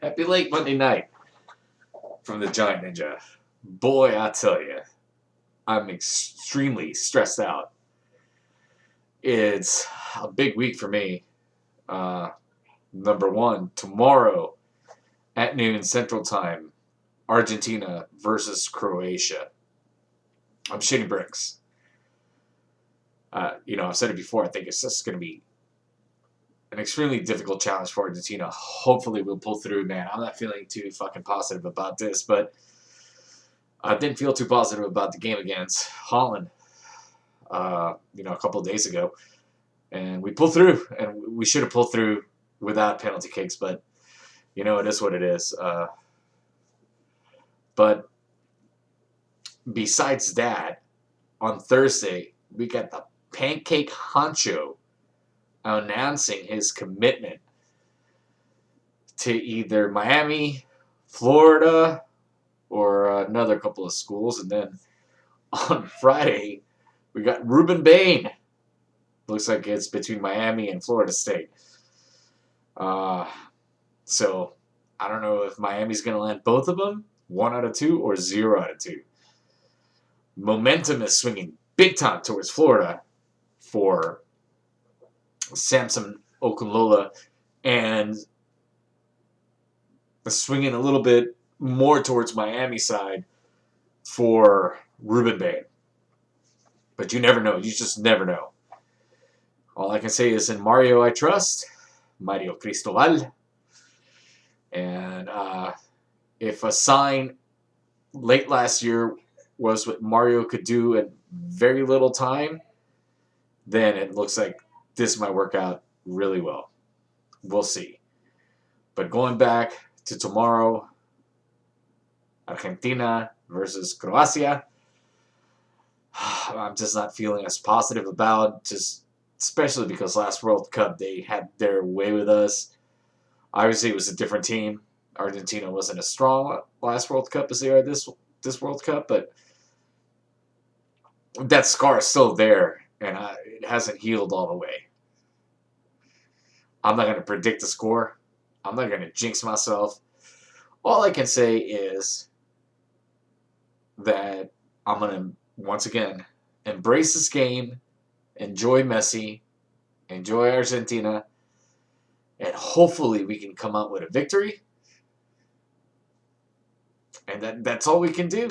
Happy late Monday night from the Giant Ninja. Boy, I tell you, I'm extremely stressed out. It's a big week for me. Uh, Number one, tomorrow at noon Central Time, Argentina versus Croatia. I'm shitting bricks. I've said it before. I think it's just going to be an extremely difficult challenge for Argentina. Hopefully, we'll pull through, man. I'm not feeling too fucking positive about this, but I didn't feel too positive about the game against Holland, a couple of days ago. And we pulled through, and we should have pulled through without penalty kicks, but, it is what it is. But besides that, on Thursday, we got the Pancake Honcho announcing his commitment to either Miami, Florida, or another couple of schools. And then on Friday, we got Ruben Bain. Looks like it's between Miami and Florida State. So I don't know if Miami's going to land both of them, 1 out of 2 or 0 out of 2. Momentum is swinging big time towards Florida for Samson Okunlola, and swinging a little bit more towards Miami side for Ruben Bain. But you never know. You just never know. All I can say is in Mario I trust, Mario Cristobal. And if a sign late last year was what Mario could do in very little time, then it looks like this might work out really well. We'll see. But going back to tomorrow, Argentina versus Croatia, I'm just not feeling as positive about, just especially because last World Cup they had their way with us. Obviously, it was a different team. Argentina wasn't as strong last World Cup as they are this World Cup, but that scar is still there, and it hasn't healed all the way. I'm not going to predict the score. I'm not going to jinx myself. All I can say is that I'm going to, once again, embrace this game, enjoy Messi, enjoy Argentina, and hopefully we can come out with a victory. And that's all we can do.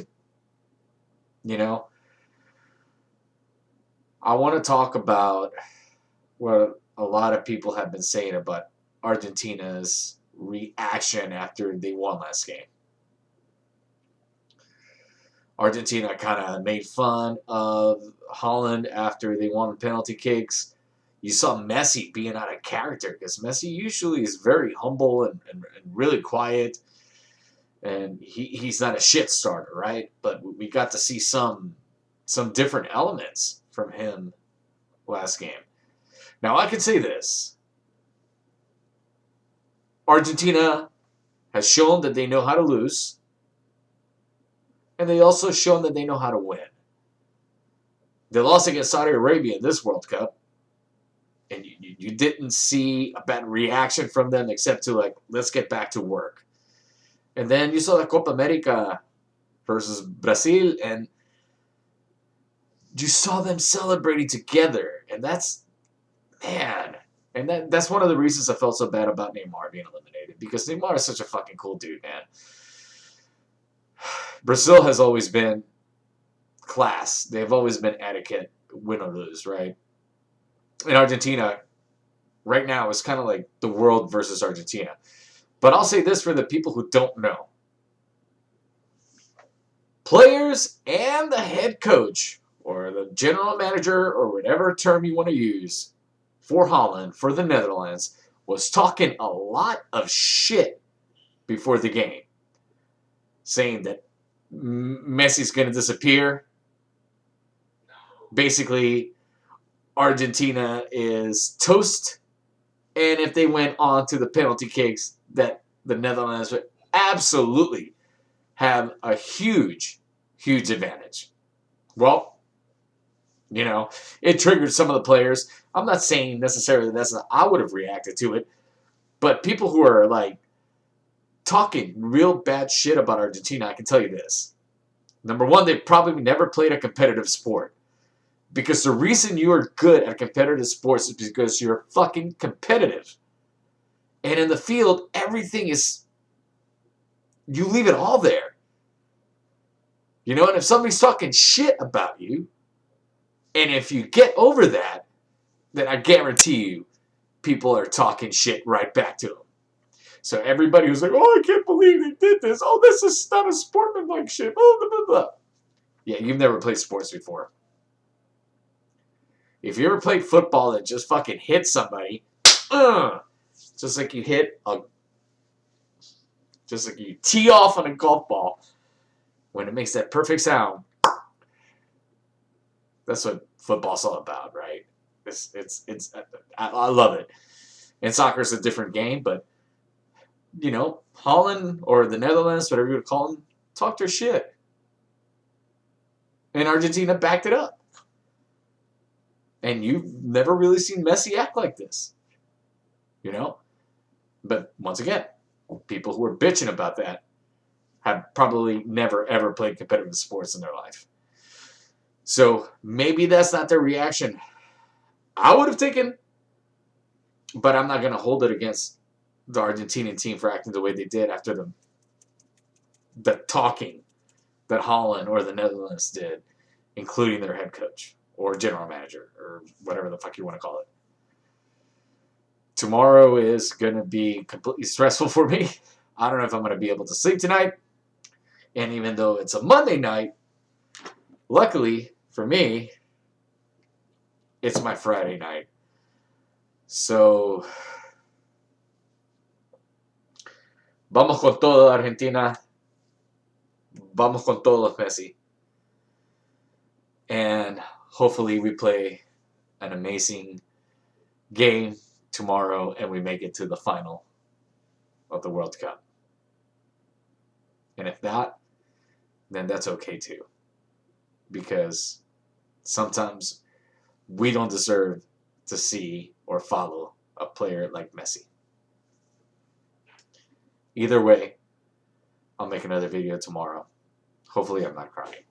I want to talk about what a lot of people have been saying about Argentina's reaction after they won last game. Argentina kind of made fun of Holland after they won the penalty kicks. You saw Messi being out of character because Messi usually is very humble and really quiet. And he's not a shit starter, right? But we got to see some different elements from him last game. Now, I can say this. Argentina has shown that they know how to lose. And they also shown that they know how to win. They lost against Saudi Arabia in this World Cup. And you didn't see a bad reaction from them except to, let's get back to work. And then you saw the Copa America versus Brazil, and you saw them celebrating together. And that's one of the reasons I felt so bad about Neymar being eliminated, because Neymar is such a fucking cool dude, man. Brazil has always been class. They've always been etiquette, win or lose, right? And Argentina, right now, is kind of like the world versus Argentina. But I'll say this for the people who don't know. Players and the head coach, or the general manager, or whatever term you want to use, for Holland, for the Netherlands, was talking a lot of shit before the game. Saying that Messi's going to disappear. Basically, Argentina is toast. And if they went on to the penalty kicks, that the Netherlands would absolutely have a huge, huge advantage. Well, it triggered some of the players. I'm not saying necessarily I would have reacted to it, but people who are talking real bad shit about Argentina, I can tell you this. Number one, they've probably never played a competitive sport. Because the reason you are good at competitive sports is because you're fucking competitive. And in the field, everything is, you leave it all there. You know, and if somebody's talking shit about you, and if you get over that, then I guarantee you, people are talking shit right back to them. So everybody who's like, oh, I can't believe they did this. Oh, this is not a sportsmanlike shit. Blah, blah, blah, blah. Yeah, you've never played sports before. If you ever played football that just fucking hit somebody, just like you tee off on a golf ball, when it makes that perfect sound, that's what football's all about, right? I love it. And soccer's a different game, but you know, Holland or the Netherlands, whatever you would call them, talked their shit, and Argentina backed it up. And you've never really seen Messi act like this, you know. But once again, people who are bitching about that have probably never ever played competitive sports in their life. So maybe that's not their reaction I would have taken, but I'm not going to hold it against the Argentinian team for acting the way they did after the talking that Holland or the Netherlands did, including their head coach or general manager or whatever the fuck you want to call it. Tomorrow is going to be completely stressful for me. I don't know if I'm going to be able to sleep tonight. And even though it's a Monday night, luckily for me, it's my Friday night. So, vamos con todo, Argentina. Vamos con todo, Messi. And hopefully we play an amazing game tomorrow and we make it to the final of the World Cup. And if not, then that's okay too. Because sometimes we don't deserve to see or follow a player like Messi. Either way, I'll make another video tomorrow. Hopefully I'm not crying.